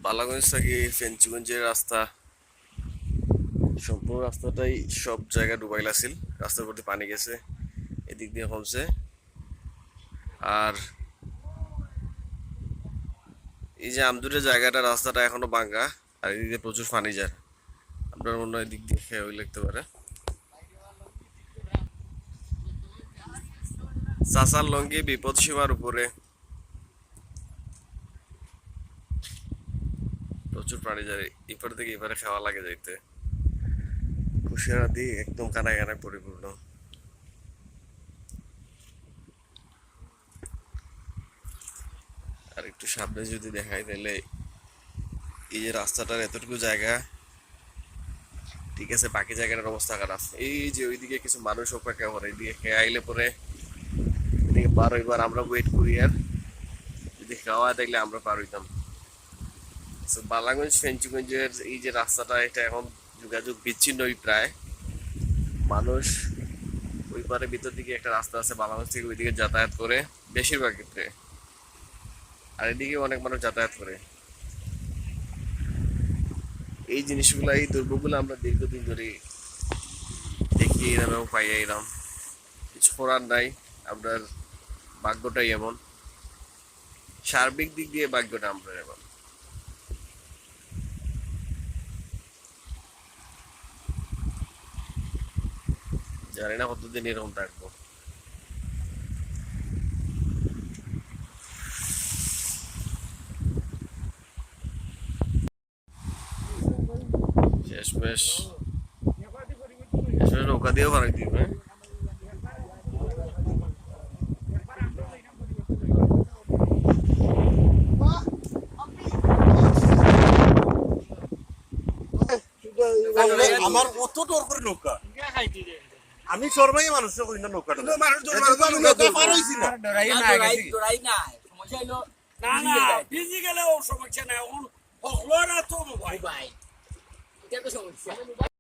বালাগঞ্জ থেকে ফেঞ্চুগঞ্জের রাস্তা, সম্পূর্ণ রাস্তাটাই সব জায়গা ডুবাইল আছিল। রাস্তার প্রতি পানি গেছে, এদিক দিয়ে কমছে। আর এই যে আমদুরের জায়গাটা, রাস্তাটা এখনো ভাঙ্গা, আর এদিক দিয়ে প্রচুর পানি যায়। আপনার মনে হয় এদিক দিয়ে খেয়ে লাগতে পারে। চাচার লঙ্গি বিপদ সীমার উপরে, প্রচুর পানি যায়। এপার থেকে এপারে খাওয়া লাগে যাইতে। কুশিয়া নদী একদম কানায় কানায় পরিপূর্ণ। আর একটু সামনে যদি দেখাই তাহলে এই যে রাস্তাটার এতটুকু জায়গা ঠিক আছে, বাকি জায়গাটার অবস্থা খারাপ। এই যে ওইদিকে কিছু মানুষ অপেক্ষা করে, এদিকে খেয়ে আইলে পরে এদিকে পার হইবার আমরা ওয়েট করি। আর যদি খাওয়া দেখলে আমরা পার হইতাম। বালাগঞ্জ ফেঞ্চুগঞ্জের এই যে রাস্তাটা, এটা এখন যোগাযোগ বিচ্ছিন্নই প্রায়। মানুষ ওই পারে ভিতর দিকে একটা রাস্তা আছে, বালাগঞ্জ থেকে ওইদিকে যাতায়াত করে বেশিরভাগ ক্ষেত্রে। আর এদিকে অনেক মানুষ যাতায়াত করে। এই জিনিসগুলো, এই দুর্ভোগগুলো আমরা দীর্ঘদিন ধরে দেখি এরাম এবং পাইয়া এরাম। কিছু করার নাই, আপনার ভাগ্যটাই এমন। সার্বিক দিক দিয়ে ভাগ্যটা আমরা এমন। জানি না কতদিন এরকম থাকবো। শেষমেশ নৌকা দিয়েও পারাই দিবে। আমার অত ডর করে নৌকা, আমি শর্মাই মানুষের কই না নৌকাটা সমস্যা নাই।